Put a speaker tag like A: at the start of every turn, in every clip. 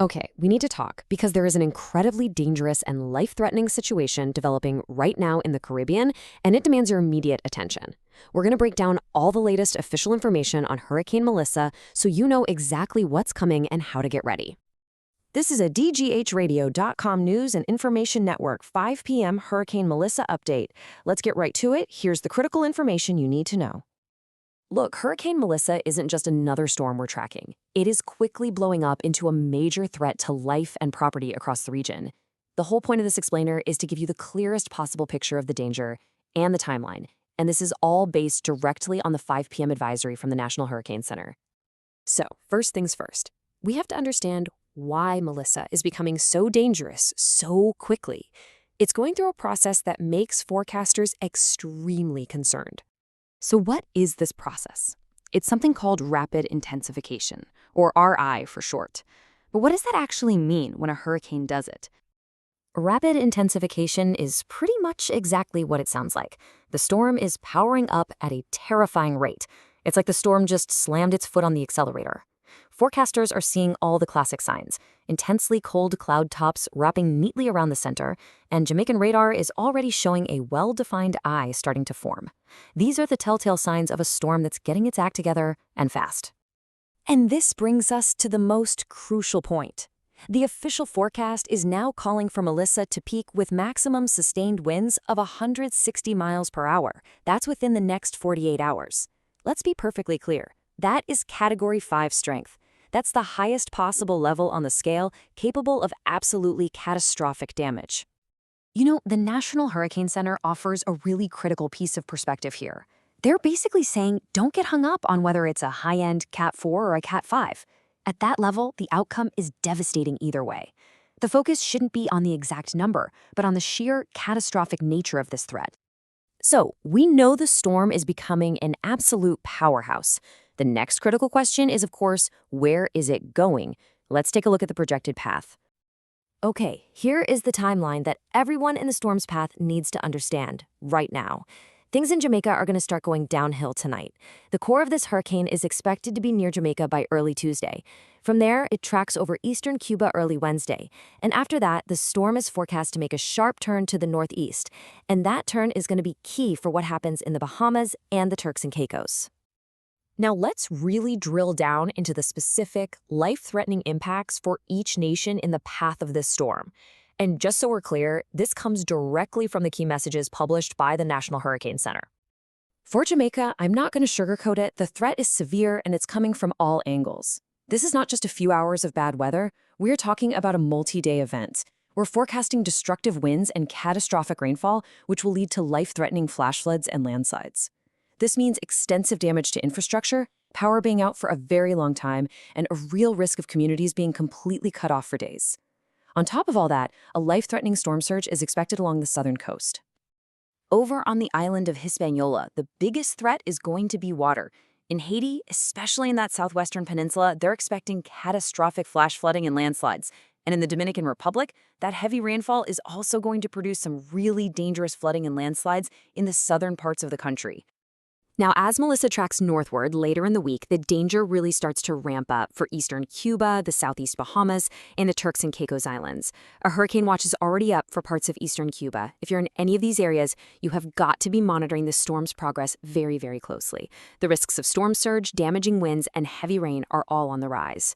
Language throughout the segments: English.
A: Okay, we need to talk because there is an incredibly dangerous and life-threatening situation developing right now in the Caribbean, and it demands your immediate attention. We're going to break down all the latest official information on Hurricane Melissa so you know exactly what's coming and how to get ready. This is a DGHradio.com news and information network 5 p.m. Hurricane Melissa update. Let's get right to it. Here's the critical information you need to know. Look, Hurricane Melissa isn't just another storm we're tracking. It is quickly blowing up into a major threat to life and property across the region. The whole point of this explainer is to give you the clearest possible picture of the danger and the timeline, and this is all based directly on the 5 p.m. advisory from the National Hurricane Center. So, first things first, we have to understand why Melissa is becoming so dangerous so quickly. It's going through a process that makes forecasters extremely concerned. So what is this process? It's something called rapid intensification, or RI for short. But what does that actually mean when a hurricane does it? Rapid intensification is pretty much exactly what it sounds like. The storm is powering up at a terrifying rate. It's like the storm just slammed its foot on the accelerator. Forecasters are seeing all the classic signs: intensely cold cloud tops wrapping neatly around the center, and Jamaican radar is already showing a well-defined eye starting to form. These are the telltale signs of a storm that's getting its act together and fast. And this brings us to the most crucial point. The official forecast is now calling for Melissa to peak with maximum sustained winds of 160 miles per hour. That's within the next 48 hours. Let's be perfectly clear. That is Category 5 strength. That's the highest possible level on the scale, capable of absolutely catastrophic damage. You know, the National Hurricane Center offers a really critical piece of perspective here. They're basically saying don't get hung up on whether it's a high-end Cat 4 or a Cat 5. At that level, the outcome is devastating either way. The focus shouldn't be on the exact number, but on the sheer catastrophic nature of this threat. So, we know the storm is becoming an absolute powerhouse. The next critical question is, of course, where is it going? Let's take a look at the projected path. Okay, here is the timeline that everyone in the storm's path needs to understand right now. Things in Jamaica are going to start going downhill tonight. The core of this hurricane is expected to be near Jamaica by early Tuesday. From there, it tracks over eastern Cuba early Wednesday. And after that, the storm is forecast to make a sharp turn to the northeast. And that turn is going to be key for what happens in the Bahamas and the Turks and Caicos. Now let's really drill down into the specific, life-threatening impacts for each nation in the path of this storm. And just so we're clear, this comes directly from the key messages published by the National Hurricane Center. For Jamaica, I'm not going to sugarcoat it. The threat is severe and it's coming from all angles. This is not just a few hours of bad weather. We're talking about a multi-day event. We're forecasting destructive winds and catastrophic rainfall, which will lead to life-threatening flash floods and landslides. This means extensive damage to infrastructure, power being out for a very long time, and a real risk of communities being completely cut off for days. On top of all that, a life-threatening storm surge is expected along the southern coast. Over on the island of Hispaniola, the biggest threat is going to be water. In Haiti, especially in that southwestern peninsula, they're expecting catastrophic flash flooding and landslides. And in the Dominican Republic, that heavy rainfall is also going to produce some really dangerous flooding and landslides in the southern parts of the country. Now, as Melissa tracks northward later in the week, the danger really starts to ramp up for eastern Cuba, the southeast Bahamas, and the Turks and Caicos Islands. A hurricane watch is already up for parts of eastern Cuba. If you're in any of these areas, you have got to be monitoring the storm's progress very, very closely. The risks of storm surge, damaging winds, and heavy rain are all on the rise.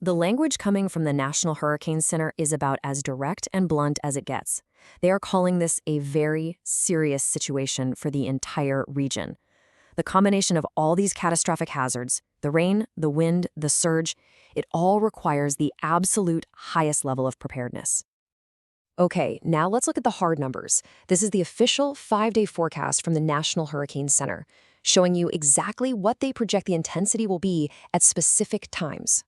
A: The language coming from the National Hurricane Center is about as direct and blunt as it gets. They are calling this a very serious situation for the entire region. The combination of all these catastrophic hazards, the rain, the wind, the surge, it all requires the absolute highest level of preparedness. Okay, now let's look at the hard numbers. This is the official 5-day forecast from the National Hurricane Center, showing you exactly what they project the intensity will be at specific times.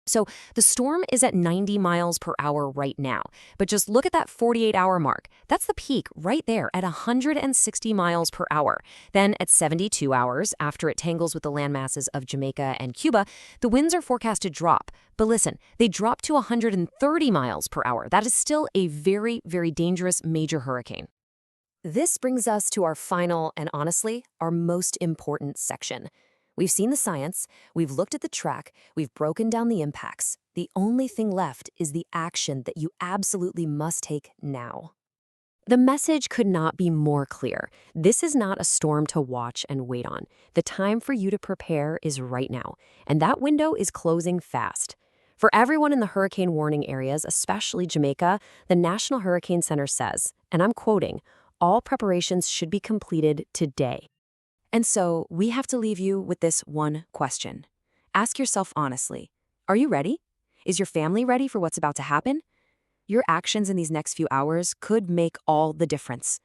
A: So the storm is at 90 miles per hour right now, but just look at that 48-hour mark. That's the peak right there at 160 miles per hour. Then at 72 hours, after it tangles with the landmasses of Jamaica and Cuba, the winds are forecast to drop. But listen, they drop to 130 miles per hour. That is still a very, very dangerous major hurricane. This brings us to our final and honestly, our most important section. We've seen the science, we've looked at the track, we've broken down the impacts. The only thing left is the action that you absolutely must take now. The message could not be more clear. This is not a storm to watch and wait on. The time for you to prepare is right now, and that window is closing fast. For everyone in the hurricane warning areas, especially Jamaica, the National Hurricane Center says, and I'm quoting, all preparations should be completed today. And so we have to leave you with this one question. Ask yourself honestly, are you ready? Is your family ready for what's about to happen? Your actions in these next few hours could make all the difference.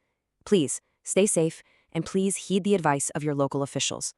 A: Please stay safe and please heed the advice of your local officials.